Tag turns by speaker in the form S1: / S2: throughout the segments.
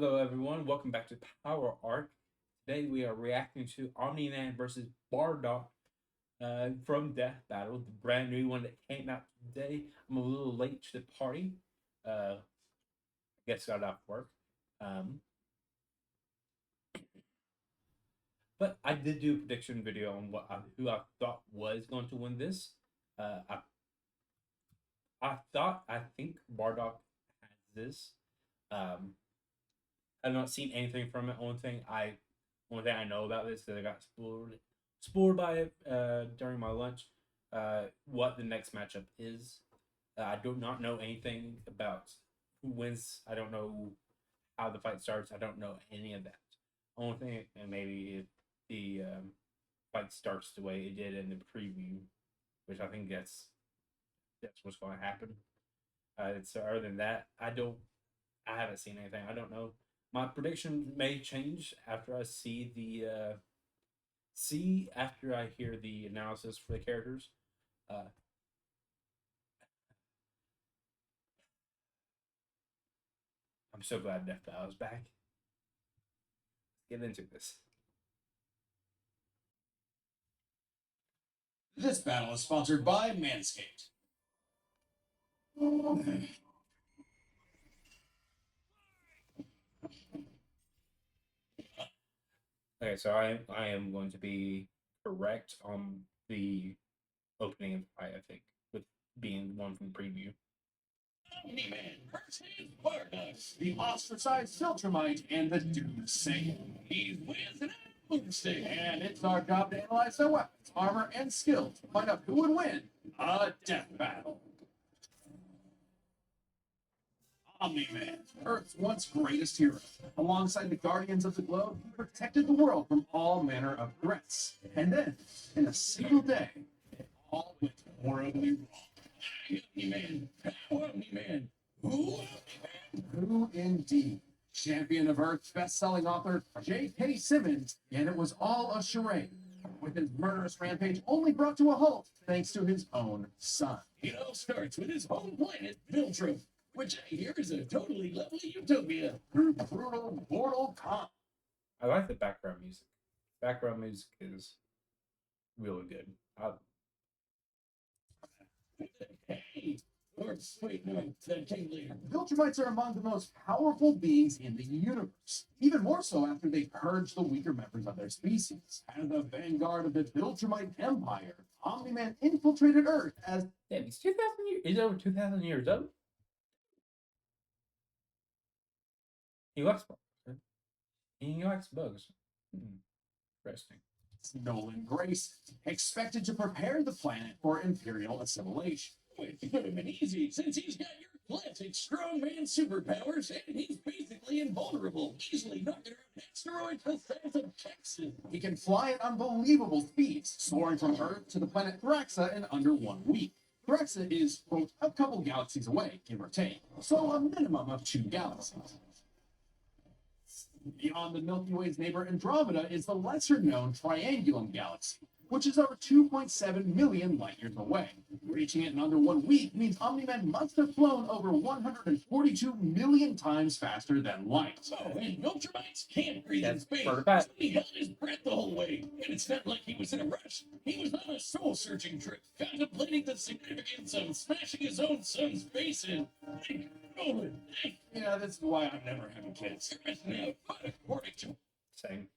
S1: Hello, everyone. Welcome back to Power Arc. Today we are reacting to Omni Man versus Bardock from Death Battle, the brand new one that came out today. I'm a little late to the party. I guess got off work. Um, but I did do a prediction video on who I thought was going to win this. Uh, I, I think Bardock has this. Um, I've not seen anything from it. Only thing I know about this is that I got spoiled by it during my lunch. What the next matchup is, I do not know anything about who wins. I don't know how the fight starts. I don't know any of that. Only thing, and maybe if the fight starts the way it did in the preview, which I think that's what's going to happen. So other than that, I haven't seen anything. I don't know. My prediction may change after I see after I hear the analysis for the characters. Uh, I'm so glad Death Battle is back. Let's get into this.
S2: This battle is sponsored by Manscaped.
S1: Okay, so I am going to be correct on the opening of the fight. I think with being one from the preview.
S2: Omni Man versus Bardock, the ostracized Filtermite and the Doomsayer. He's with an Doomsayer, and it's our job to analyze their weapons, armor, and skills to find out who would win a death battle. Omni-Man, Earth's once greatest hero. Alongside the Guardians of the Globe, he protected the world from all manner of threats. And then, in a single day, it all went horribly wrong. Omni-Man, Omni-Man, who indeed? Champion of Earth's best-selling author, J.K. Simmons, and it was all a charade, with his murderous rampage only brought to a halt thanks to his own son. It all starts with his home planet, Viltrum, which I hear is a totally lovely utopia. Brutal, mortal calm.
S1: I like the background music. Background music is really good.
S2: Hey, or wait, no, that came later. Viltrumites are among the most powerful beings in the universe, even more so after they purge the weaker members of their species. As the vanguard of the Viltrumite Empire, Omni-Man infiltrated Earth as
S1: Damn, he's 2,000 years. He's over 2,000 years old. He likes bugs. Huh? He likes bugs. Interesting.
S2: Nolan Grace, expected to prepare the planet for Imperial assimilation. It could have been easy since he's got your classic strongman superpowers and he's basically invulnerable, easily knocking around asteroids the size of Texas. He can fly at unbelievable speeds, soaring from Earth to the planet Thraxa in under 1 week. Thraxa is, quote, a couple galaxies away, give or take, so a minimum of 2 galaxies. Beyond the Milky Way's neighbor Andromeda is the lesser-known Triangulum Galaxy, which is over 2.7 million light-years away. Reaching it in under 1 week means Omni-Man must have flown over 142 million times faster than light. Oh, and Viltrumites can't breathe in space, so he held his breath the whole way. And it's not like he was in a rush. He was on a soul-searching trip, contemplating the significance of smashing his own son's face in. Yeah, that's why I'm never having kids. Now, according to
S1: Same.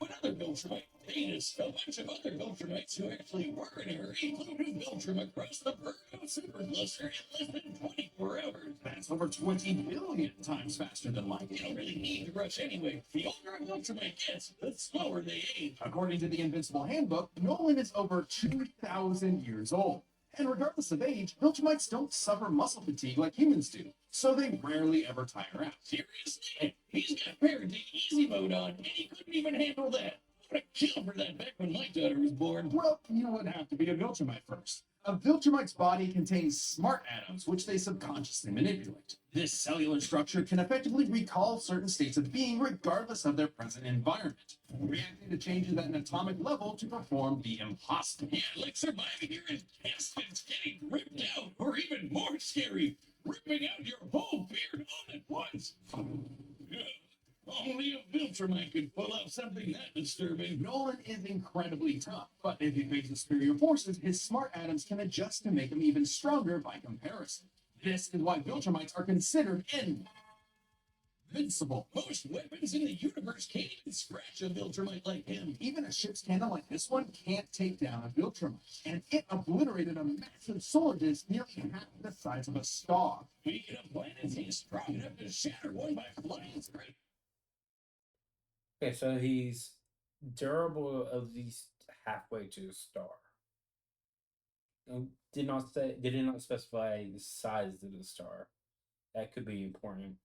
S2: another Viltrumite, Venus, a bunch of other Viltrumites who actually were in a hurry flew to Viltrum across the Virgo supercluster in less than 24 hours. That's over 20 billion times faster than light. You don't really need to rush anyway. The older a Viltrumite gets, the slower they age. According to the Invincible Handbook, Nolan is over 2,000 years old. And regardless of age, Viltrumites don't suffer muscle fatigue like humans do, so they rarely ever tire out. Seriously? He's got parenting easy mode on, and he couldn't even handle that. I would have killed for that back when my daughter was born. Well, you would have to be a Viltrumite first. A Viltrumite's body contains smart atoms, which they subconsciously manipulate. This cellular structure can effectively recall certain states of being regardless of their present environment, reacting to changes at an atomic level to perform the impossible. Yeah, like surviving your intestines getting ripped out, or even more scary, ripping out your whole beard all at once. Only a Viltrumite could pull off something that disturbing.
S3: Nolan is incredibly tough, but if he faces superior forces, his smart atoms can adjust to make him even stronger by comparison. This is why Viltrumites are considered invincible.
S2: Most weapons in the universe can't even scratch a Viltrumite like him.
S3: Even a ship's cannon like this one can't take down a Viltrumite, and it obliterated a massive solar disk nearly half the size of a star.
S2: Speaking of planets, he's strong enough to shatter one by flying straight.
S1: Okay, so he's durable at least halfway to the star. Did not specify the size of the star. That could be important.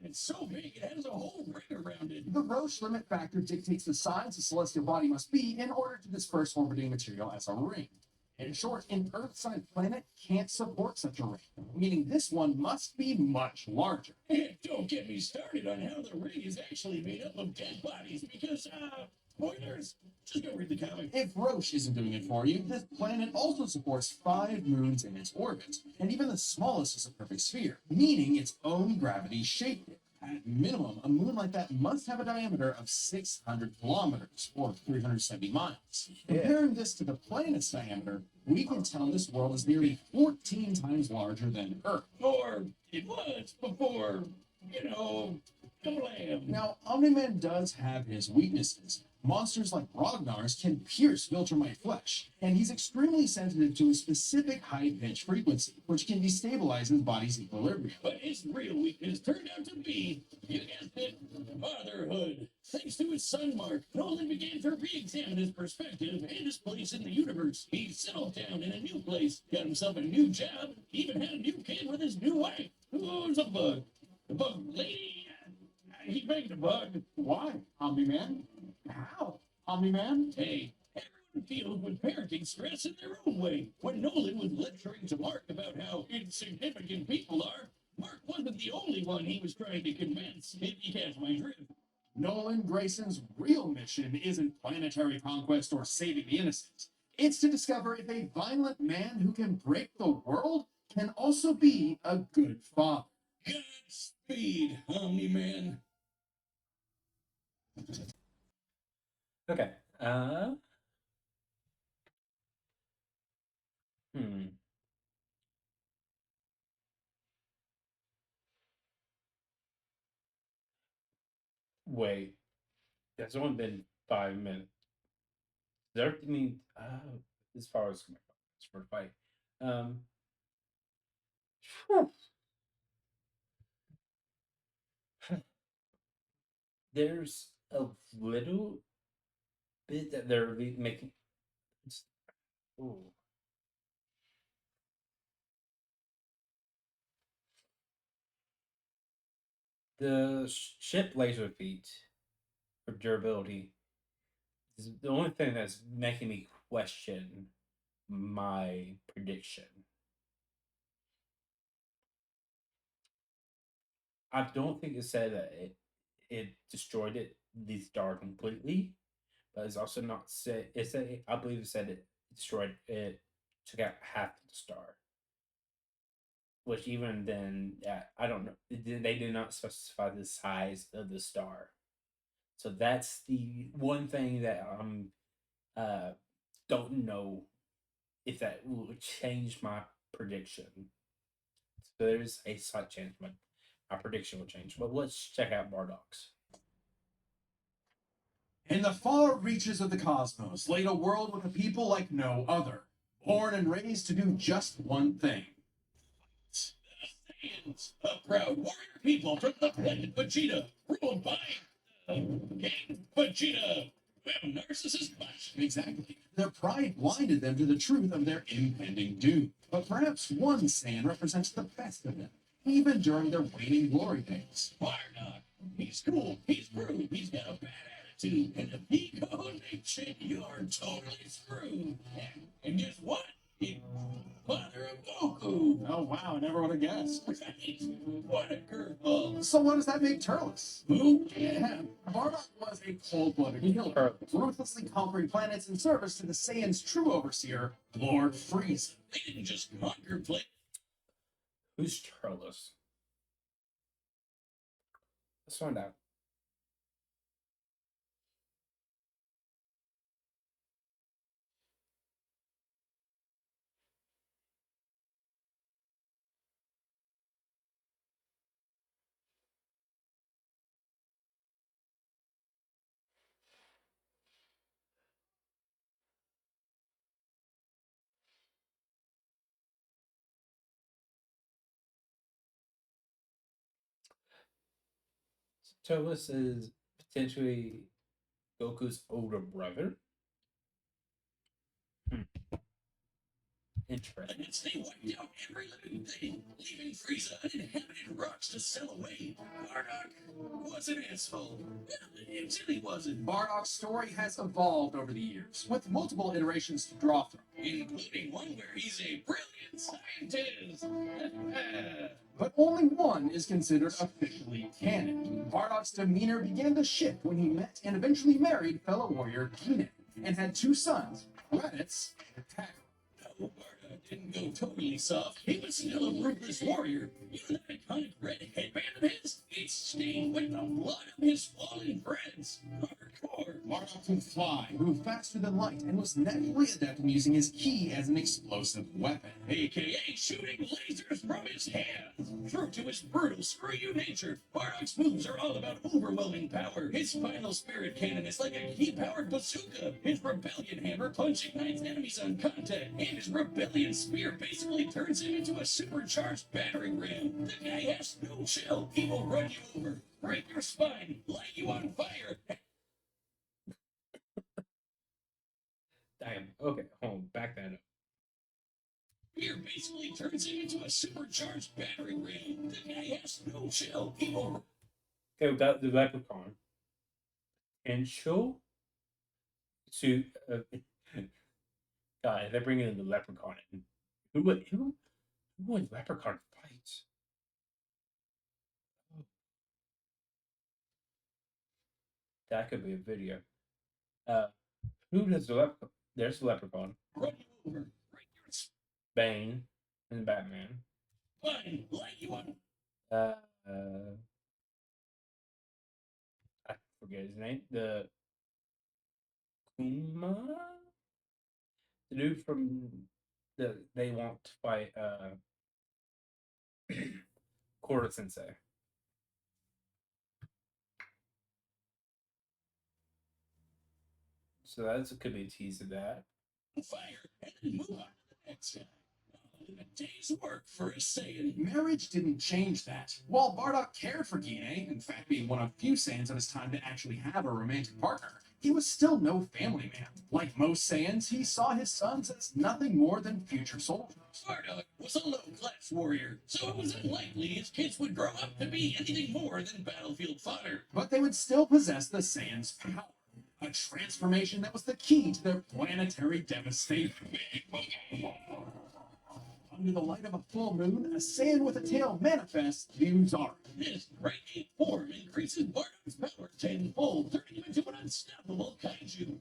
S2: It's so big, it has a whole ring around it.
S3: The Roche limit factor dictates the size a celestial body must be in order to disperse orbiting material as a ring. In short, an Earth-sized planet can't support such a ring, meaning this one must be much larger.
S2: And don't get me started on how the ring is actually made up of dead bodies, because, spoilers, just go read the comic.
S3: If Roche isn't doing it for you, this planet also supports 5 moons in its orbit, and even the smallest is a perfect sphere, meaning its own gravity shaped it. At minimum, a moon like that must have a diameter of 600 kilometers, or 370 miles. Comparing this to the planet's diameter, we can tell this world is nearly 14 times larger than Earth.
S2: Or it was before, kablam.
S3: Now, Omni-Man does have his weaknesses. Monsters like Grognars can pierce Viltrumite flesh, and he's extremely sensitive to a specific high-pitch frequency, which can destabilize his body's equilibrium.
S2: But his real weakness turned out to be, you guessed it, fatherhood. Thanks to his son Mark, Nolan began to re-examine his perspective and his place in the universe. He settled down in a new place, got himself a new job, even had a new kid with his new wife. Who's a bug? The bug lady? He begged a bug.
S3: Why, Omni-Man? How, Omni-Man?
S2: Hey, everyone deals with parenting stress in their own way. When Nolan was lecturing to Mark about how insignificant people are, Mark wasn't the only one he was trying to convince, if you catch my drift.
S3: Nolan Grayson's real mission isn't planetary conquest or saving the innocent. It's to discover if a violent man who can break the world can also be a good father.
S2: Godspeed, Omni-Man.
S1: Okay. Hmm. Wait. It's only been 5 minutes. There, I mean, as far as for the fight. Whew. There's a little bit that they're making. Ooh. The ship laser feet for durability is the only thing that's making me question my prediction. I don't think it said that it destroyed the star completely, but it's also not said. It said I believe it said it destroyed it, took out half the star. Which even then, I don't know. They did not specify the size of the star, so that's the one thing that don't know if that will change my prediction. So there's a slight chance my prediction will change. But let's check out Bardock's.
S3: In the far reaches of the cosmos laid a world with a people like no other, born and raised to do just one thing.
S2: A proud warrior people from the planet Vegeta, ruled by King Vegeta. Well, narcissist much.
S3: Exactly. Their pride blinded them to the truth of their impending doom. But perhaps one Saiyan represents the best of them, even during their waning glory days.
S2: Bardock. He's cool, he's rude, he's got a bad attitude, and if he goes ape shit, you're totally screwed. And guess what? He's father of Goku.
S3: Oh wow, I never would have guessed.
S2: Right? What a curveball.
S3: So what does that make Turles?
S2: Who?
S3: Yeah, Bardock was a cold-blooded killer, ruthlessly conquering planets in service to the Saiyan's true overseer, Lord Frieza.
S2: They didn't just conquer planets.
S1: Who's Turles? Let's find out. Tobus is potentially Goku's older brother. Interesting.
S2: And they wiped out every living thing, leaving Frieza uninhabited rocks to sail away. Bardock was an asshole. Until he wasn't.
S3: Bardock's story has evolved over the years, with multiple iterations to draw from,
S2: Including one where he's a brilliant scientist.
S3: but only one is considered officially canon. Bardock's demeanor began to shift when he met and eventually married fellow warrior Guinan, and had two sons, Raditz and Tack.
S2: No, Bardock didn't go totally soft. He was still a ruthless warrior. You know that iconic red headband of his? It's stained with the blood of his fallen friends. Hardcore.
S3: Bardock could fly, move faster than light, and was naturally adept in using his ki as an explosive weapon.
S2: AKA shooting lasers from his hands. True to his brutal screw-you nature, Bardock's moves are all about overwhelming power. His final spirit cannon is like a ki-powered bazooka. His rebellion hammer punching ignites enemies on contact, and his rebellion spear basically turns him into a supercharged battering ram. The guy has no chill. He will run you over, break your spine, light you on fire.
S1: Damn. Okay, hold on. Back that up.
S2: Spear basically turns him into a supercharged battering ram. The guy has no chill. He will.
S1: Okay, we got the leprechaun. Potential to God, they're bringing in the leprechaun. Who would leprechaun fight? That could be a video. Who does the leprechaun? There's the leprechaun.
S2: Run you over, break your
S1: Bane and Batman.
S2: spine, light you on.
S1: Uh, I forget his name. The Kuma, the dude from they want to fight Koro Sensei. So that could be a tease of that.
S2: Fire, and then move on to the next guy. A day's work for a Saiyan.
S3: Marriage didn't change that. While Bardock cared for Guinan, in fact being one of few Saiyans of his time to actually have a romantic partner, he was still no family man. Like most Saiyans, he saw his sons as nothing more than future soldiers.
S2: Bardock was a low-class warrior, so it was unlikely his kids would grow up to be anything more than battlefield fodder.
S3: But they would still possess the Saiyan's power. A transformation that was the key to their planetary devastation. Under the light of a full moon, a Saiyan with a tail manifests the Uzari.
S2: This radiant form increases Bardock's power tenfold, turning him into an unstoppable kaiju.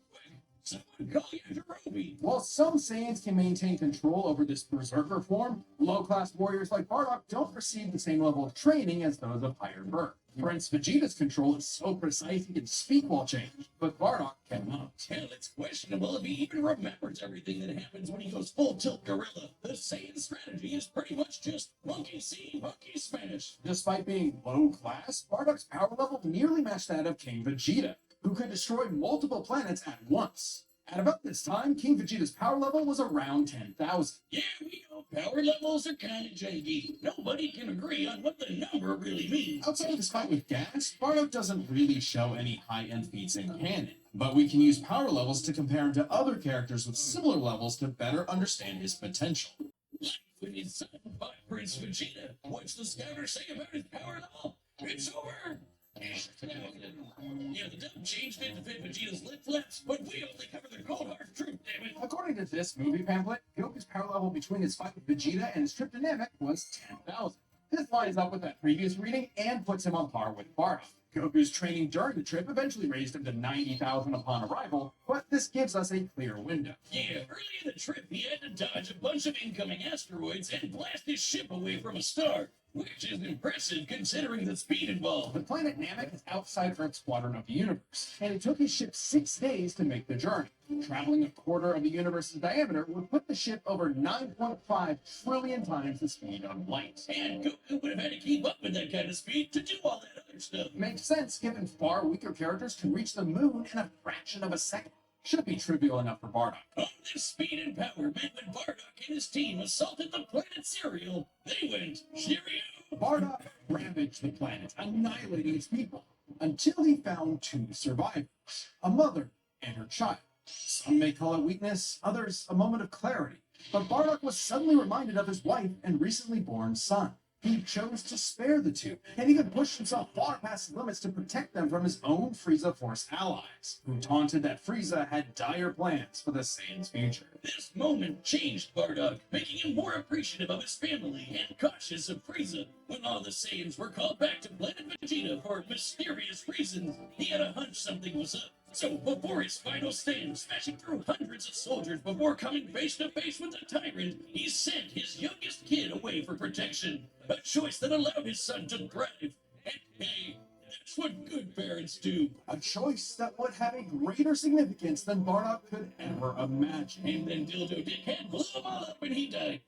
S2: Someone call Yajirobe.
S3: While some Saiyans can maintain control over this berserker form, low-class warriors like Bardock don't receive the same level of training as those of higher birth. Prince Vegeta's control is so precise he can speak while changed, but Bardock cannot.
S2: Hell, it's questionable if he even remembers everything that happens when he goes full tilt gorilla. The Saiyan strategy is pretty much just monkey see, monkey smash.
S3: Despite being low-class, Bardock's power level nearly matched that of King Vegeta, who could destroy multiple planets at once. At about this time, King Vegeta's power level was around 10,000.
S2: Yeah, we know power levels are kind of janky. Nobody can agree on what the number really means.
S3: Outside of his fight with Gas, Bardock doesn't really show any high-end feats in canon, but we can use power levels to compare him to other characters with similar levels to better understand his potential.
S2: Like when his son fought Prince Vegeta, what's the scouter say about his power level? It's over! Yeah, the dub changed it to fit Vegeta's lip flaps, but we only cover the cold hard truth, damn it.
S3: According to this movie pamphlet, Goku's power level between his fight with Vegeta and his trip to Namek was 10,000. This lines up with that previous reading and puts him on par with Bardock. Goku's training during the trip eventually raised him to 90,000 upon arrival, but this gives us a clear window.
S2: Yeah, early in the trip, he had to dodge a bunch of incoming asteroids and blast his ship away from a star. which is impressive considering the speed involved.
S3: The planet Namek is outside Earth's quadrant of the universe, and it took his ship 6 days to make the journey. Traveling a quarter of the universe's diameter would put the ship over 9.5 trillion times the speed of light.
S2: And Goku would have had to keep up with that kind of speed to do all that other stuff.
S3: Makes sense, given far weaker characters can reach the moon in a fraction of a second. Should be trivial enough for Bardock.
S2: All this speed and power meant when Bardock and his team assaulted the planet Cereal, they went cheerio.
S3: Bardock ravaged the planet, annihilating its people, until he found 2 survivors, a mother and her child. Some may call it weakness, others a moment of clarity. But Bardock was suddenly reminded of his wife and recently born son. He chose to spare the 2, and even pushed himself far past his limits to protect them from his own Frieza Force allies, who taunted that Frieza had dire plans for the Saiyans' future.
S2: This moment changed Bardock, making him more appreciative of his family and cautious of Frieza. When all the Saiyans were called back to Planet Vegeta for mysterious reasons, he had a hunch something was up. So before his final stand, smashing through hundreds of soldiers before coming face to face with the tyrant, he sent his youngest kid away for protection. A choice that allowed his son to thrive. And hey, that's what good parents do.
S3: A choice that would have a greater significance than Bardock could ever imagine.
S2: And then Dildo Dickhead blew them all up and he died.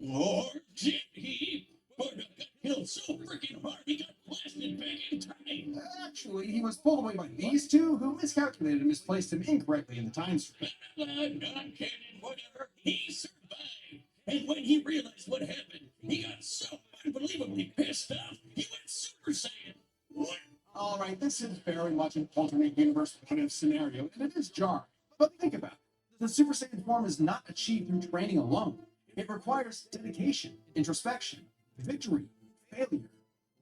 S2: Or did he? Bardock got killed so freaking hard he got blasted back in time.
S3: Actually, he was pulled away by these 2 who miscalculated and misplaced him incorrectly in the time stream.
S2: Non-canon, whatever. He survived. And when he realized what happened, he got so unbelievably pissed off, he went Super Saiyan. What?
S3: All right, this is very much an alternate universe kind of scenario, and it is jarring. But think about it. The Super Saiyan form is not achieved through training alone. It requires dedication, introspection, victory, failure,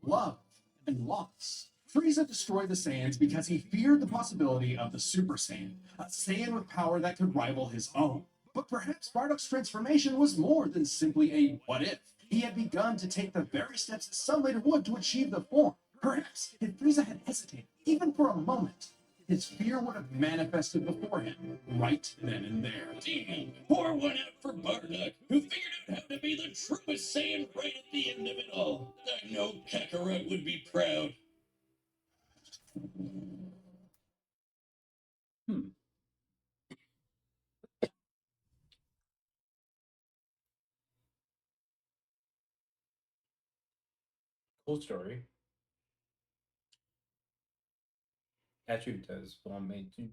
S3: love, and loss. Frieza destroyed the Saiyans because he feared the possibility of the Super Saiyan, a Saiyan with power that could rival his own. But perhaps Bardock's transformation was more than simply a what if. He had begun to take the very steps some later would to achieve the form. Perhaps if Frieza had hesitated, even for a moment, his fear would have manifested before him, right then and there.
S2: Damn, pour one out for Bardock, who figured out how to be the truest Saiyan right at the end of it all. I know Kakarot would be proud.
S1: Hmm. Cool story. Actually, does want me to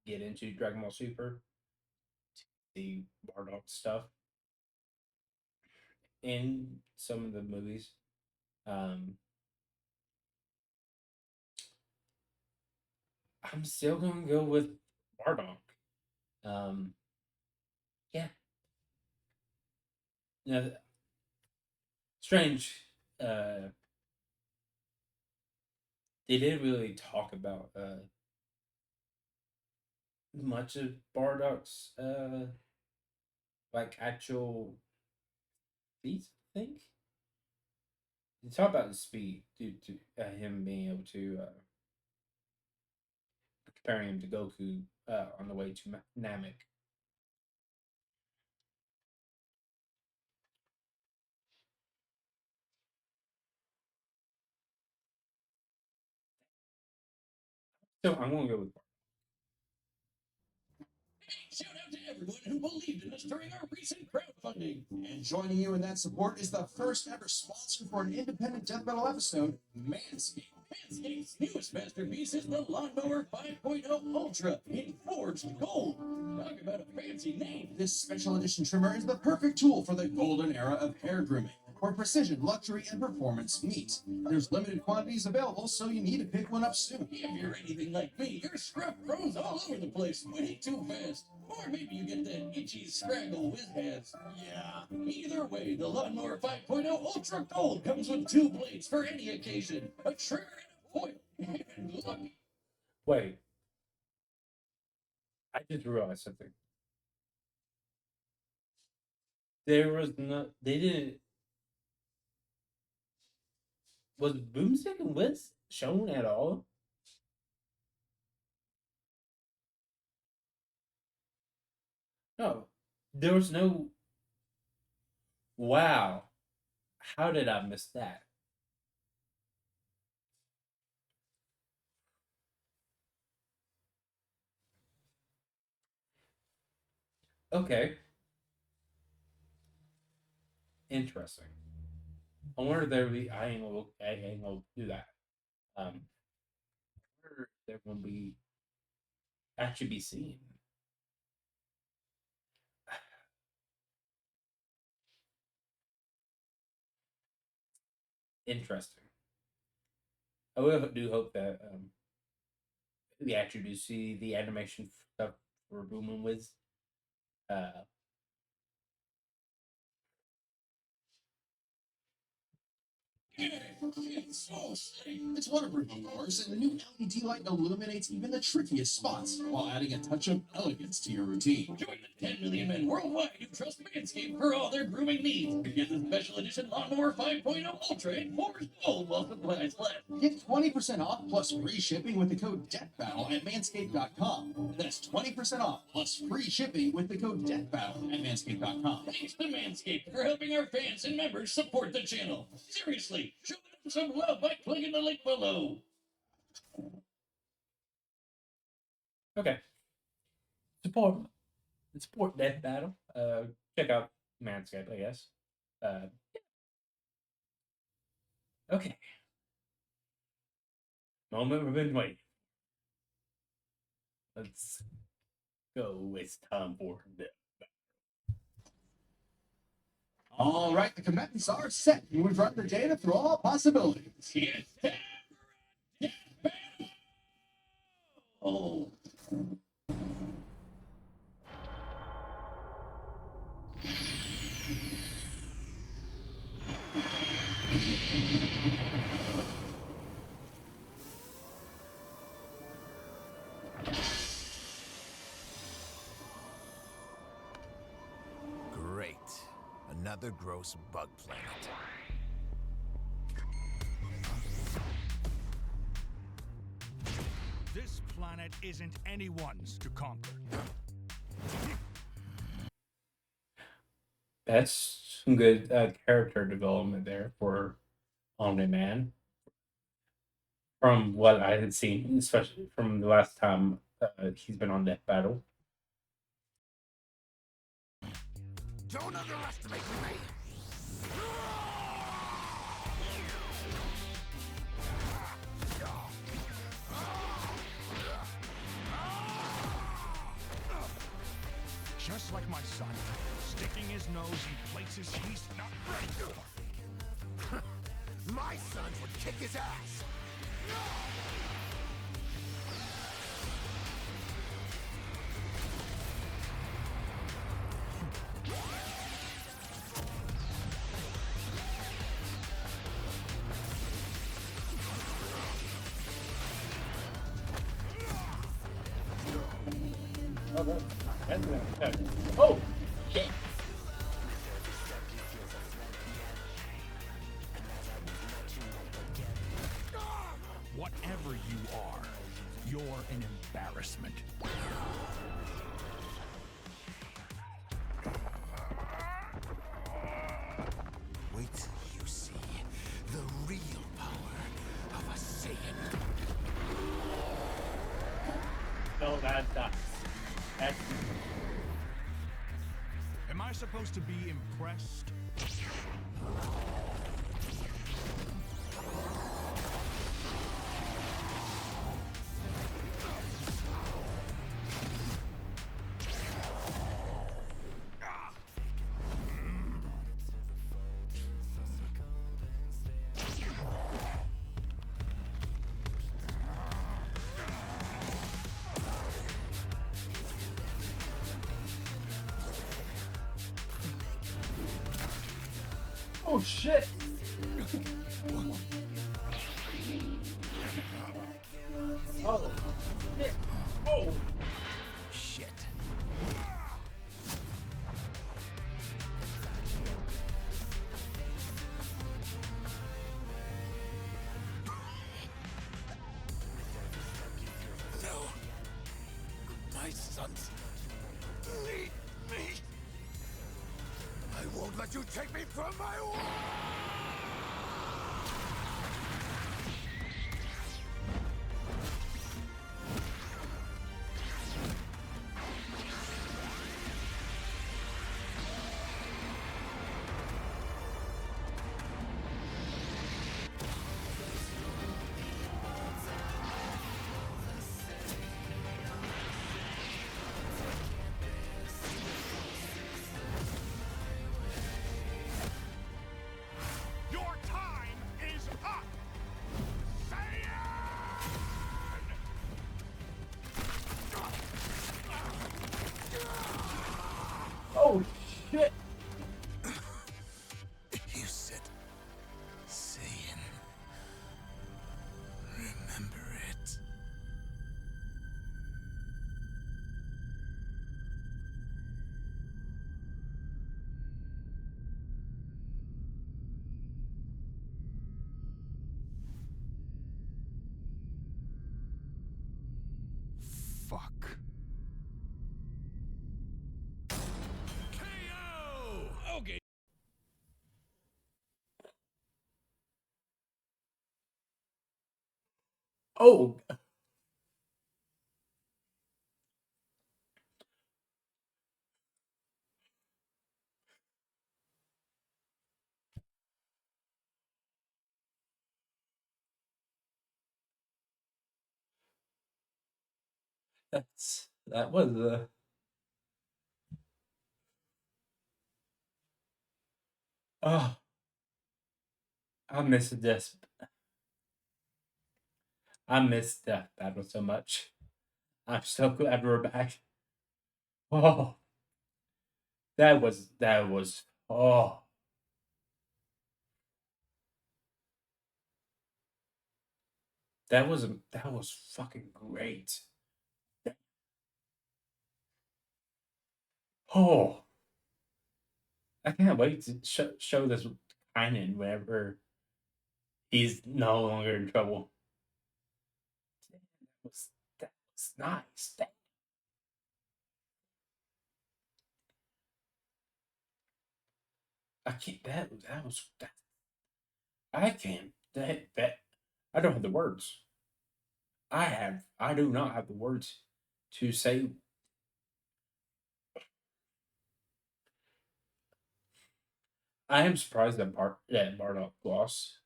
S1: get into Dragon Ball Super, the Bardock stuff in some of the movies. Um, I'm still gonna go with Bardock. Um, yeah, yeah. Strange. Uh, they didn't really talk about much of Bardock's like actual feats. I think they talk about his speed due to him being able to comparing him to Goku on the way to Namek. So I'm gonna go with
S2: Shout out to everyone who believed in us during our recent crowdfunding.
S3: And joining you in that support is the first ever sponsor for an independent death metal episode, Manscaped.
S2: Manscaped's newest masterpiece is the Lawnmower 5.0 Ultra in forged gold. Talk about a fancy name.
S3: This special edition trimmer is the perfect tool for the golden era of hair grooming, where precision, luxury, and performance meet. There's limited quantities available, so you need to pick one up soon.
S2: If you're anything like me, your scruff grows all over the place way too fast. Or maybe you get that itchy scraggle whiz has.
S3: Yeah.
S2: Either way, the Lawnmower 5.0 Ultra Gold comes with 2 blades for any occasion, a trimmer and a foil. And look,
S1: Wait. I just realized something. There was no. They didn't. Was Boomstick and Wiz shown at all? No. There was no. Wow. How did I miss that? Okay, interesting. I wonder if there be. I ain't gonna do that. I wonder if they're gonna be actually be seen. Interesting. I do hope that we actually do see the animation stuff for Boom and Wiz. Uh,
S3: It's so slick. It's waterproof, of course, and the new LED light illuminates even the trickiest spots while adding a touch of elegance to your routine.
S2: Join the 10 million men worldwide who trust Manscaped for all their grooming needs. Get the special edition Lawnmower 5.0 Ultra in Force Gold while supplies last.
S3: Get 20% off plus free shipping with the code DEATHBATTLE at manscaped.com. That's 20% off plus free shipping with the code DEATHBATTLE at manscaped.com.
S2: Thanks to Manscaped for helping our fans and members support the channel. Seriously, show them some love by clicking the link below.
S1: okay. Support Death Battle. Check out Manscaped, I guess. Uh, okay. Moment we've been waiting. Let's go. It's time for Death.
S3: All right, the combatants are set. We've run the data through all possibilities.
S2: It's time for a death battle.
S4: Great. Another gross bug planet.
S5: This planet isn't anyone's to conquer.
S1: That's some good character development there for Omni Man. From what I had seen, especially from the last time he's been on Death Battle.
S4: Don't underestimate me!
S5: Just like my son, sticking his nose in places he's not ready for.
S4: My sons would kick his ass!
S1: Oh, shit.
S5: Whatever you are, you're an embarrassment.
S4: Wait till you see the real power of a Saiyan.
S1: No, that's not. That's
S5: Am I supposed to be impressed?
S1: oh shit. Oh shit. Oh.
S4: Shit. No. My sons need me. I won't let you take me from my wife!
S1: Oh, that was the. Oh, I miss this. I miss Death Battle so much. I'm so glad we're back. Oh, that was. Oh, that was fucking great. Oh, I can't wait to show this Kynan whenever he's no longer in trouble. That was nice. I can't. That was that. I can't. That I don't have the words. I do not have the words to say. I am surprised that Bardock lost,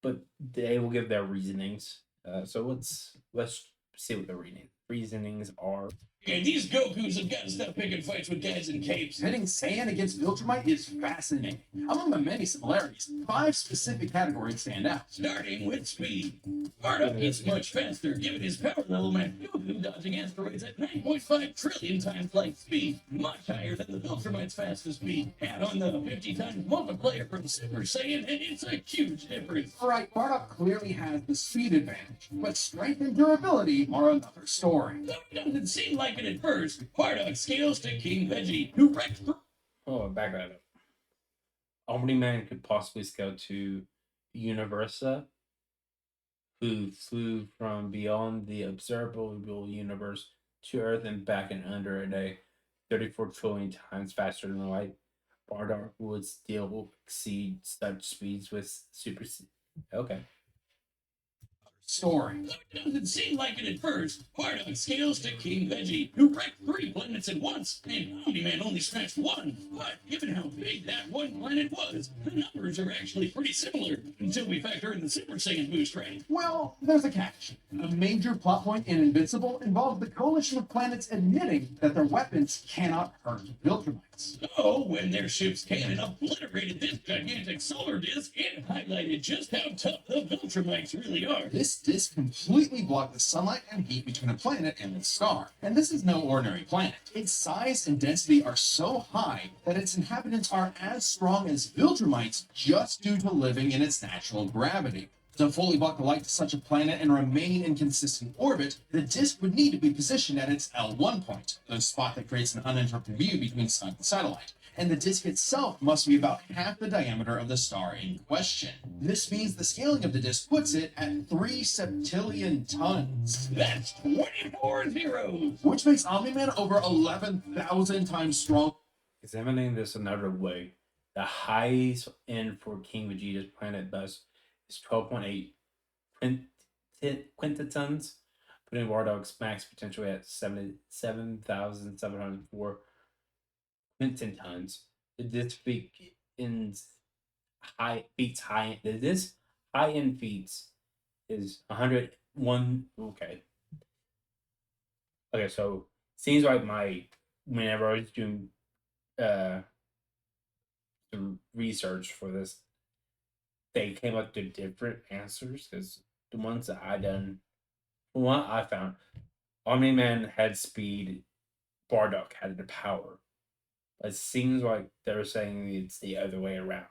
S1: but they will give their reasonings. So let's see what the reasonings are.
S2: And these Gokus have got to stop picking fights with guys in capes.
S3: Pitting Saiyan against Viltrumite is fascinating. Among the many similarities, 5 specific categories stand out.
S2: Starting with speed. Bardock is much faster, given his power level match Goku dodging asteroids at 9.5 trillion times light speed, much higher than the Viltrumite's fastest speed. Add on the 50 times multiplier from Super Saiyan, and it's a huge difference.
S3: Alright, Bardock clearly has the speed advantage, but strength and durability are another story.
S2: Though it doesn't seem like it at first, Bardock scales to King Veggie, who wrecked
S1: Oh, back that up. Omni Man could possibly scale to Universa, who flew from beyond the observable universe to Earth and back in under a day, 34 trillion times faster than light. Bardock would still exceed such speeds with super. Okay.
S3: Story.
S2: Though it doesn't seem like it at first, Bardock scales to King Veggie, who wrecked 3 planets at once, and Omni-Man only smashed 1. But given how big that one planet was, the numbers are actually pretty similar, until we factor in the Super Saiyan boost rate.
S3: Well, there's a catch. A major plot point in Invincible involves the coalition of planets admitting that their weapons cannot hurt Viltrumites.
S2: Oh, when their ship's cannon obliterated this gigantic solar disk, it highlighted just how tough the Viltrumites really are.
S3: This disk completely blocked the sunlight and heat between a planet and its star. And this is no ordinary planet. Its size and density are so high that its inhabitants are as strong as Viltrumites just due to living in its natural gravity. To fully block the light to such a planet and remain in consistent orbit, the disk would need to be positioned at its L1 point, the spot that creates an uninterrupted view between sun and satellite. And the disk itself must be about half the diameter of the star in question. This means the scaling of the disk puts it at 3 septillion tons,
S2: That's 24 zeros.
S3: which makes Omni-Man over 11,000 times strong.
S1: Examining this another way, the highest end for King Vegeta's planet bus is 12.8 quintatons, putting Bardock's max potential at 7,704 quintantons. This feat feats high. This high end feats is 101. Okay. Okay, so seems like whenever I was doing some research for this, they came up to different answers because the ones that from what I found, Omni Man had speed, Bardock had the power. It seems like they're saying it's the other way around.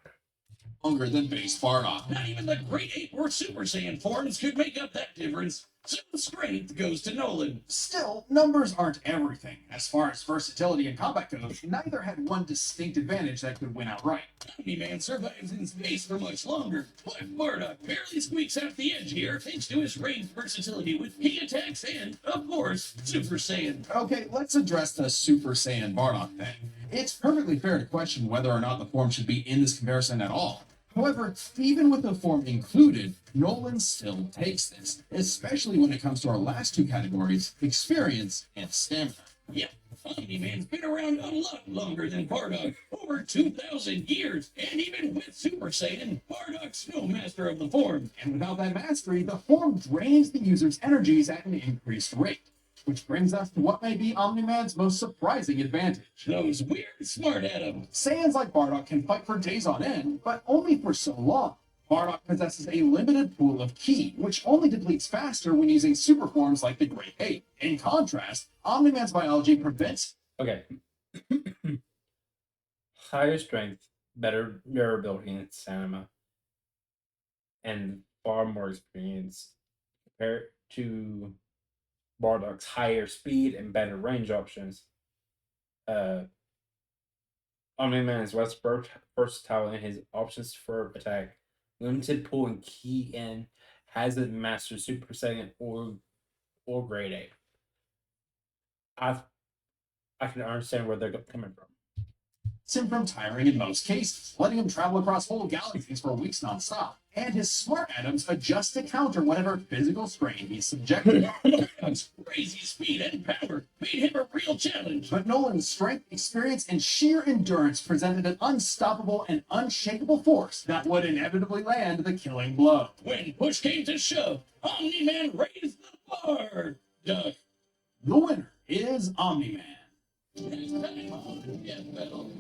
S3: Longer than base Bardock.
S2: Not even the Great Ape or Super Saiyan forms could make up that difference. So the strength goes to Nolan.
S3: Still, numbers aren't everything. As far as versatility and combat goes, neither had one distinct advantage that could win outright.
S2: Omni-Man survives in space for much longer, but Bardock barely squeaks out the edge here thanks to his range versatility with key attacks and, of course, Super Saiyan.
S3: Okay, let's address the Super Saiyan Bardock thing. It's perfectly fair to question whether or not the form should be in this comparison at all. However, even with the form included, Nolan still takes this, especially when it comes to our last two categories, experience and stamina.
S2: Yep, Omni-Man's been around a lot longer than Bardock, over 2,000 years, and even with Super Saiyan, Bardock's no master of the form.
S3: And without that mastery, the form drains the user's energies at an increased rate. Which brings us to what may be Omni-Man's most surprising advantage.
S2: Those weird smart atoms.
S3: Saiyans like Bardock can fight for days on end, but only for so long. Bardock possesses a limited pool of ki, which only depletes faster when using super forms like the Great Ape. In contrast, Omni-Man's biology prevents.
S1: Okay. Higher strength, better durability and stamina, and far more experience compared to Bardock's higher speed and better range options. Uh, Omni-Man is less versatile in his options for attack, limited pool and key, and hasn't mastered Super Saiyan or Grade A. I can understand where they're coming from.
S3: Him from tiring in most cases, letting him travel across whole galaxies for weeks nonstop. And his smart atoms adjust to counter whatever physical strain he's subjected to.
S2: Bardock's crazy speed and power made him a real challenge.
S3: But Nolan's strength, experience, and sheer endurance presented an unstoppable and unshakable force that would inevitably land the killing blow.
S2: When push came to shove, Omni-Man raised the bar. Duck.
S3: The winner is Omni-Man.
S2: It's time on Death Metal.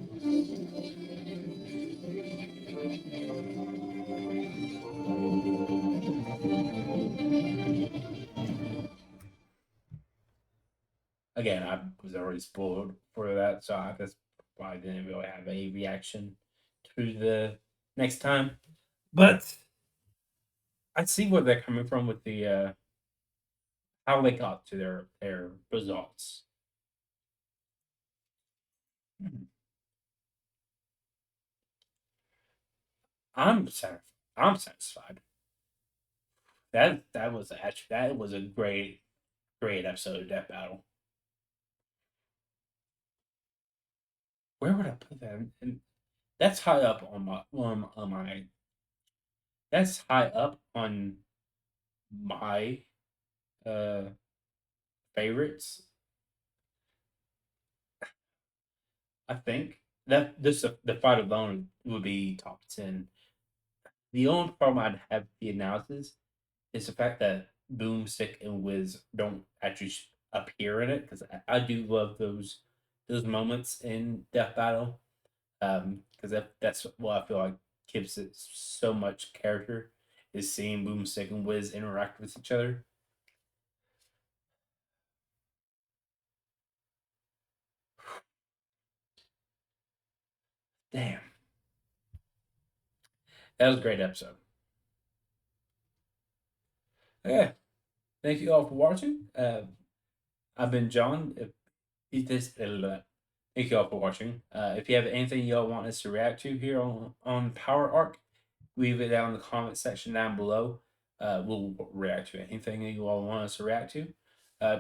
S1: Again, I was already spoiled for that, so that's why I didn't really have a reaction to the next time. But I see where they're coming from with the how they got to their results. I'm satisfied. I'm satisfied. That was actually that was a great episode of Death Battle. Where would I put that? That's high up on my that's high up on my uh favorites. I think that the fight alone would be top 10. The only problem I'd have with the analysis is the fact that Boomstick and Wiz don't actually appear in it, because I do love those moments in Death Battle, because that's what I feel like gives it so much character, is seeing Boomstick and Wiz interact with each other. Damn, that was a great episode. Yeah, thank you all for watching. I've been John. If this, thank you all for watching. If you have anything y'all want us to react to here on Power Arc, leave it down in the comment section down below. We'll react to anything that you all want us to react to.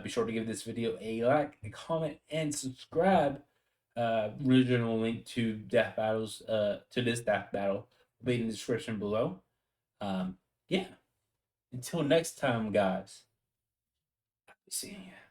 S1: Be sure to give this video a like, a comment, and subscribe. Original link to Death Battles, to this Death Battle will be in the description below. Yeah. Until next time, guys. I'll be seeing you.